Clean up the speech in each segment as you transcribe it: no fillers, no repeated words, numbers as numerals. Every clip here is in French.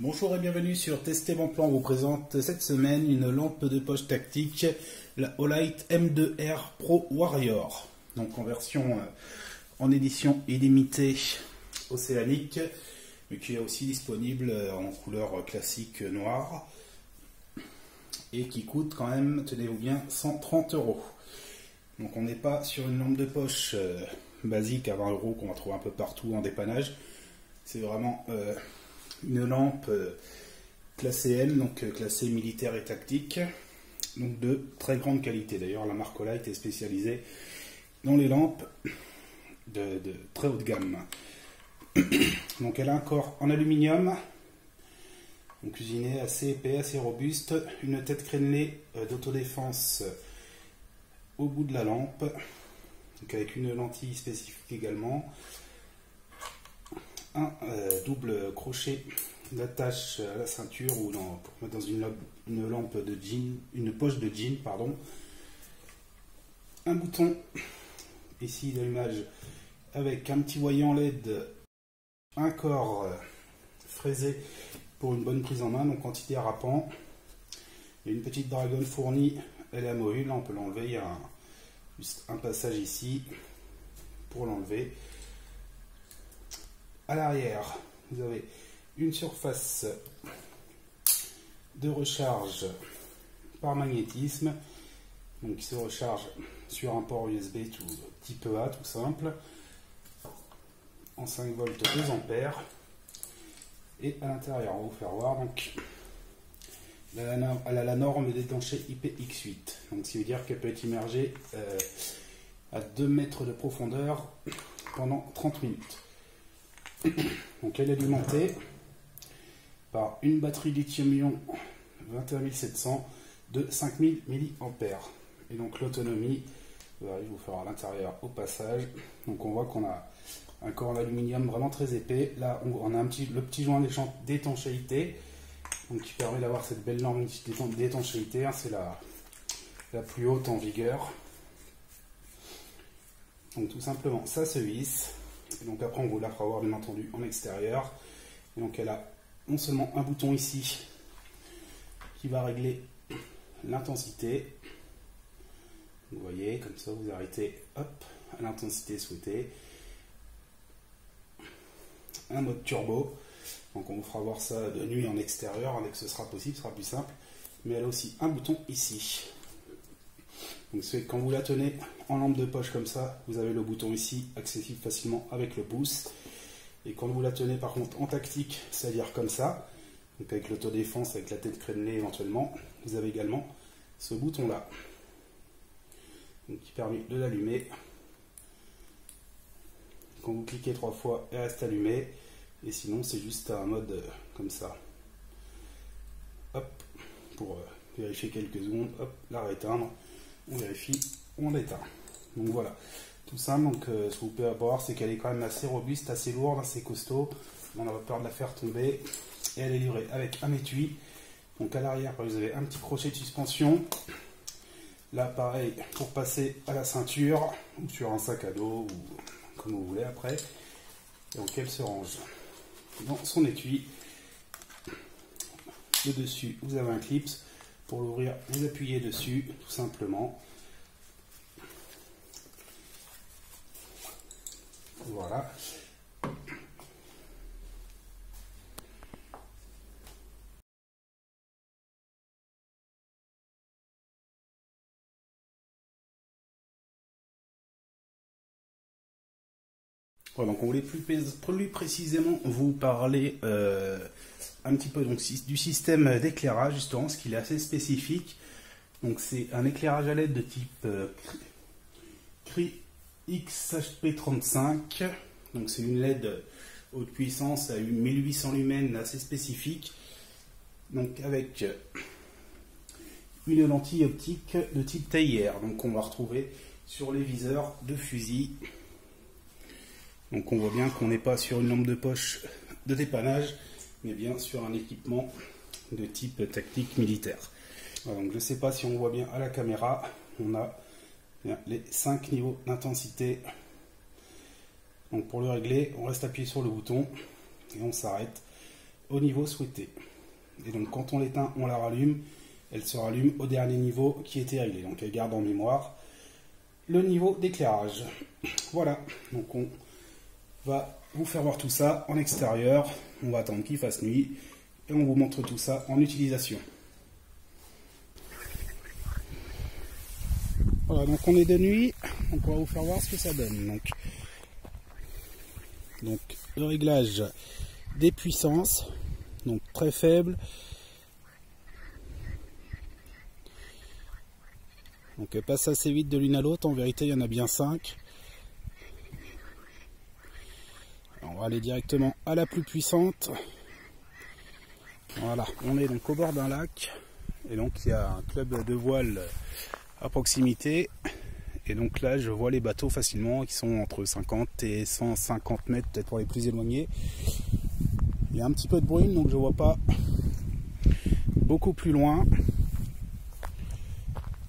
Bonjour et bienvenue sur Tester mon plan. On vous présente cette semaine une lampe de poche tactique, la Olight M2R Pro Warrior. Donc en version en édition illimitée océanique, mais qui est aussi disponible en couleur classique noire et qui coûte quand même, tenez-vous bien, 130 €. Donc on n'est pas sur une lampe de poche basique à 20 € qu'on va trouver un peu partout en dépannage. C'est vraiment une lampe classée M, donc classée militaire et tactique, donc de très grande qualité. D'ailleurs, la marque Olight est spécialisée dans les lampes de très haute gamme. Donc elle a un corps en aluminium, donc cuisiné assez épais, assez robuste, une tête crénelée d'autodéfense au bout de la lampe, donc avec une lentille spécifique également. Un double crochet d'attache à la ceinture ou pour mettre dans une lampe de jean, une poche de jean, pardon. Un bouton ici d'allumage avec un petit voyant LED, un corps fraisé pour une bonne prise en main, donc antidérapant. Il y a une petite dragonne fournie, elle est amovible, là on peut l'enlever, il y a juste un passage ici pour l'enlever. À l'arrière, vous avez une surface de recharge par magnétisme, donc qui se recharge sur un port USB type A, tout simple, en 5 volts 2 ampères. Et à l'intérieur, on va vous faire voir, donc elle a la norme d'étanché IPX8, donc ce qui veut dire qu'elle peut être immergée à 2 mètres de profondeur pendant 30 minutes. Donc elle est alimentée par une batterie lithium-ion 21700 de 5000 mAh. Et donc l'autonomie, je vais vous faire à l'intérieur au passage. Donc on voit qu'on a un corps en aluminium vraiment très épais. Là on a le petit joint d'étanchéité, donc qui permet d'avoir cette belle norme d'étanchéité. C'est la plus haute en vigueur. Donc tout simplement ça se visse. Et donc après on vous la fera voir bien entendu en extérieur. Et donc elle a non seulement un bouton ici qui va régler l'intensité. Vous voyez, comme ça vous arrêtez hop, à l'intensité souhaitée. Un mode turbo. Donc on vous fera voir ça de nuit en extérieur, dès que ce sera possible, ce sera plus simple. Mais elle a aussi un bouton ici. Donc c'est quand vous la tenez en lampe de poche comme ça, vous avez le bouton ici, accessible facilement avec le pouce. Et quand vous la tenez par contre en tactique, c'est-à-dire comme ça, donc avec l'autodéfense, avec la tête crénelée éventuellement, vous avez également ce bouton là, donc qui permet de l'allumer. Quand vous cliquez 3 fois, elle reste allumée. Et sinon c'est juste un mode comme ça. Hop, pour vérifier quelques secondes, hop, la rééteindre. On vérifie, on l'éteint. Donc voilà, tout simple. Donc ce que vous pouvez voir, c'est qu'elle est quand même assez robuste, assez lourde, assez costaud. On n'a pas peur de la faire tomber. Et elle est livrée avec un étui. Donc à l'arrière, vous avez un petit crochet de suspension. Là, pareil, pour passer à la ceinture ou sur un sac à dos ou comme vous voulez après. Et donc elle se range dans son étui. Le dessus, vous avez un clip. Pour l'ouvrir, vous appuyez dessus, tout simplement. Voilà. Voilà, donc on voulait plus précisément vous parler un petit peu donc, du système d'éclairage, justement, ce qu'il est assez spécifique. Donc c'est un éclairage à LED de type Cree XHP35. Donc c'est une LED haute puissance à 1800 lumens assez spécifique. Donc avec une lentille optique de type théière. Donc on va retrouver sur les viseurs de fusil. Donc on voit bien qu'on n'est pas sur une lampe de poche de dépannage, mais bien sur un équipement de type tactique militaire. Voilà, donc je ne sais pas si on voit bien à la caméra, on a bien les 5 niveaux d'intensité. Donc pour le régler, on reste appuyé sur le bouton et on s'arrête au niveau souhaité. Et donc quand on l'éteint, on la rallume, elle se rallume au dernier niveau qui était réglé. Donc elle garde en mémoire le niveau d'éclairage. Voilà, donc on va vous faire voir tout ça en extérieur. On va attendre qu'il fasse nuit et on vous montre tout ça en utilisation. Voilà, donc on est de nuit, donc on va vous faire voir ce que ça donne. Donc le réglage des puissances, donc très faible. Donc elle passe assez vite de l'une à l'autre, en vérité il y en a bien 5. Alors, on va aller directement à la plus puissante. Voilà, on est donc au bord d'un lac, et donc il y a un club de voile à proximité. Et donc là je vois les bateaux facilement qui sont entre 50 et 150 mètres, peut-être pour les plus éloignés. Il y a un petit peu de brume, donc je vois pas beaucoup plus loin.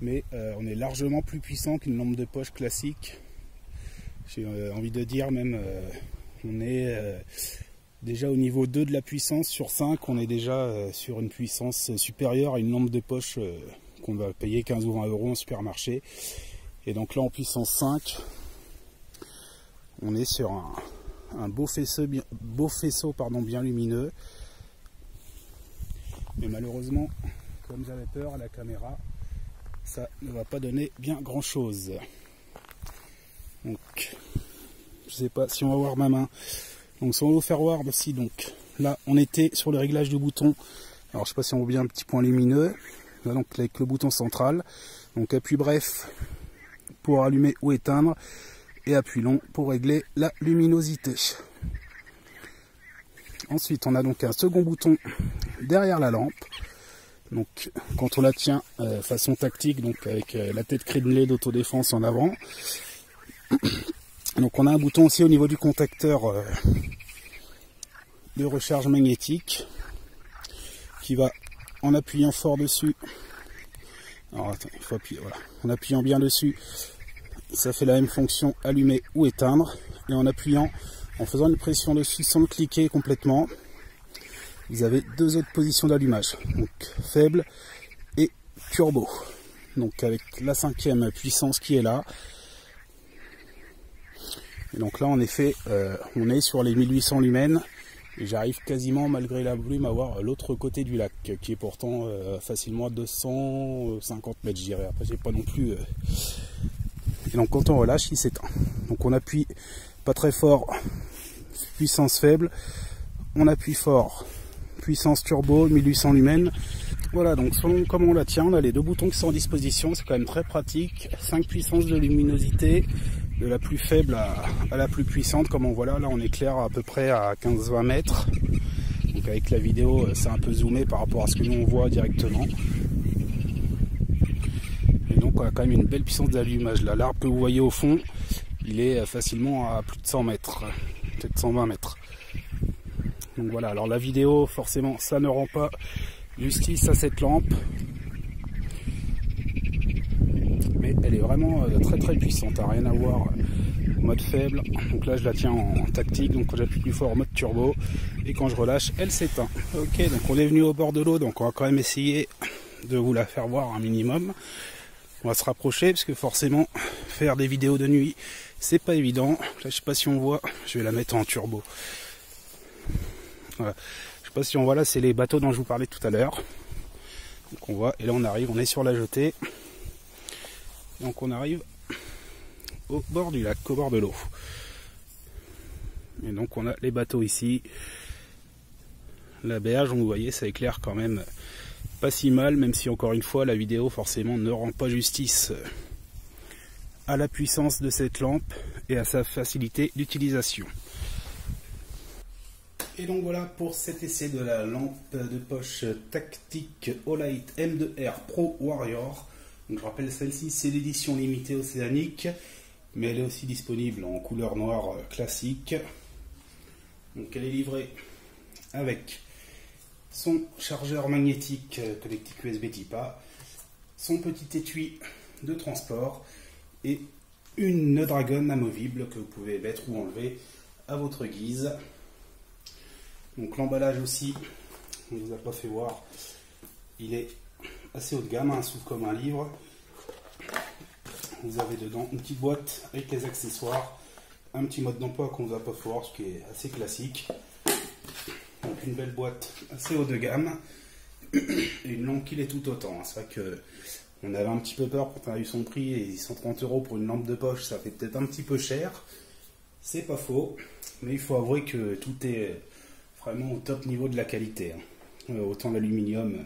Mais on est largement plus puissant qu'une lampe de poche classique. J'ai envie de dire même, on est déjà au niveau 2 de la puissance sur 5. On est déjà sur une puissance supérieure à une lampe de poche qu'on va payer 15 ou 20 euros en supermarché. Et donc là en puissance 5, on est sur un beau faisceau bien lumineux. Mais malheureusement, comme j'avais peur à la caméra, ça ne va pas donner bien grand chose. Donc je sais pas si on va voir ma main. Donc si on va vous faire voir aussi, donc là on était sur le réglage du bouton. Alors je sais pas si on voit bien un petit point lumineux. Là, donc avec le bouton central. Donc appui bref pour allumer ou éteindre. Et appui long pour régler la luminosité. Ensuite on a donc un second bouton derrière la lampe. Donc quand on la tient façon tactique, donc avec la tête crénelée d'autodéfense en avant. Donc on a un bouton aussi au niveau du contacteur de recharge magnétique qui va, en appuyant fort dessus, alors attends, il faut appuyer, voilà, en appuyant bien dessus, ça fait la même fonction, allumer ou éteindre. Et en appuyant, en faisant une pression dessus sans le cliquer complètement, vous avez deux autres positions d'allumage, donc faible et turbo. Donc avec la 5e puissance qui est là. Et donc là en effet, on est sur les 1800 lumens. Et j'arrive quasiment, malgré la brume, à voir l'autre côté du lac, qui est pourtant facilement à 250 mètres, je dirais. Après, j'ai pas non plus... Et donc quand on relâche, il s'éteint. Donc on appuie pas très fort, puissance faible. On appuie fort, puissance turbo, 1800 lumens. Voilà, donc selon comment on la tient, on a les deux boutons qui sont en disposition. C'est quand même très pratique. 5 puissances de luminosité, de la plus faible à la plus puissante. Comme on voit là, on éclaire à peu près à 15-20 mètres. Donc avec la vidéo, c'est un peu zoomé par rapport à ce que nous on voit directement. Et donc on a quand même une belle puissance d'allumage. Là, l'arbre que vous voyez au fond, il est facilement à plus de 100 mètres, peut-être 120 mètres. Donc voilà, alors la vidéo, forcément, ça ne rend pas justice à cette lampe. Mais elle est vraiment très très puissante, hein, rien à voir en mode faible. Donc là je la tiens en tactique, donc quand j'appuie plus fort en mode turbo, et quand je relâche elle s'éteint. Ok, donc on est venu au bord de l'eau, donc on va quand même essayer de vous la faire voir un minimum. On va se rapprocher parce que forcément faire des vidéos de nuit c'est pas évident. Là je sais pas si on voit, je vais la mettre en turbo. Voilà. Je sais pas si on voit, là c'est les bateaux dont je vous parlais tout à l'heure. Donc on voit, et là on arrive, on est sur la jetée. Donc on arrive au bord du lac, au bord de l'eau. Et donc on a les bateaux ici. La berge, vous voyez, ça éclaire quand même pas si mal, même si encore une fois la vidéo forcément ne rend pas justice à la puissance de cette lampe et à sa facilité d'utilisation. Et donc voilà pour cet essai de la lampe de poche tactique Olight M2R Pro Warrior. Donc je rappelle, celle-ci c'est l'édition limitée océanique, mais elle est aussi disponible en couleur noire classique. Donc elle est livrée avec son chargeur magnétique connectique USB type A, son petit étui de transport et une dragonne amovible que vous pouvez mettre ou enlever à votre guise. Donc l'emballage aussi, on ne vous a pas fait voir, il est assez haut de gamme, hein, s'ouvre comme un livre. Vous avez dedans une petite boîte avec les accessoires, un petit mode d'emploi qu'on ne vous a pas fait voir, ce qui est assez classique. Donc une belle boîte assez haut de gamme, et une lampe qui l'est tout autant. C'est vrai que on avait un petit peu peur quand on a eu son prix, et 130 € pour une lampe de poche, ça fait peut-être un petit peu cher. C'est pas faux, mais il faut avouer que tout est vraiment au top niveau de la qualité. Autant l'aluminium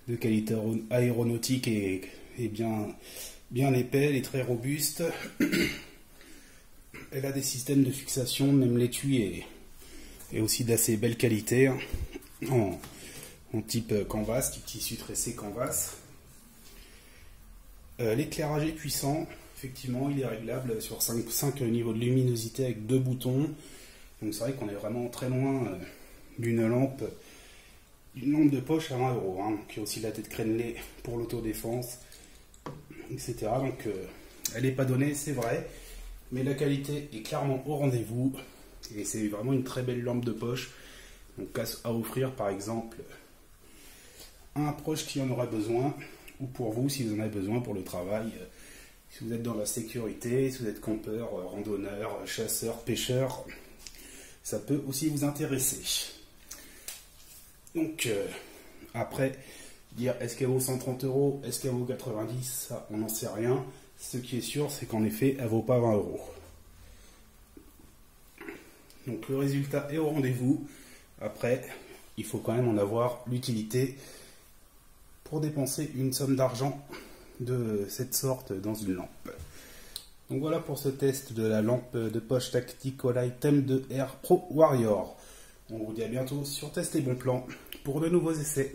de qualité aéronautique est bien épais, elle est très robuste. Elle a des systèmes de fixation, même l'étui est aussi d'assez belle qualité, en type canvas, type tissu tressé canvas. L'éclairage est puissant, effectivement il est réglable sur 5 niveaux de luminosité avec 2 boutons. Donc c'est vrai qu'on est vraiment très loin d'une lampe de poche à 20 €. Hein. Donc il y a aussi la tête crénelée pour l'autodéfense, etc. Donc elle n'est pas donnée, c'est vrai, mais la qualité est clairement au rendez-vous. Et c'est vraiment une très belle lampe de poche. Donc à offrir par exemple à un proche qui en aura besoin, ou pour vous si vous en avez besoin pour le travail, si vous êtes dans la sécurité, si vous êtes campeur, randonneur, chasseur, pêcheur, ça peut aussi vous intéresser. Donc après, dire est-ce qu'elle vaut 130 €, est-ce qu'elle vaut 90, ça on n'en sait rien. Ce qui est sûr, c'est qu'en effet, elle vaut pas 20 €. Donc le résultat est au rendez-vous. Après, il faut quand même en avoir l'utilité pour dépenser une somme d'argent de cette sorte dans une lampe. Donc voilà pour ce test de la lampe de poche tactique Olight M2R Pro Warrior. On vous dit à bientôt sur Test et Bon Plan pour de nouveaux essais.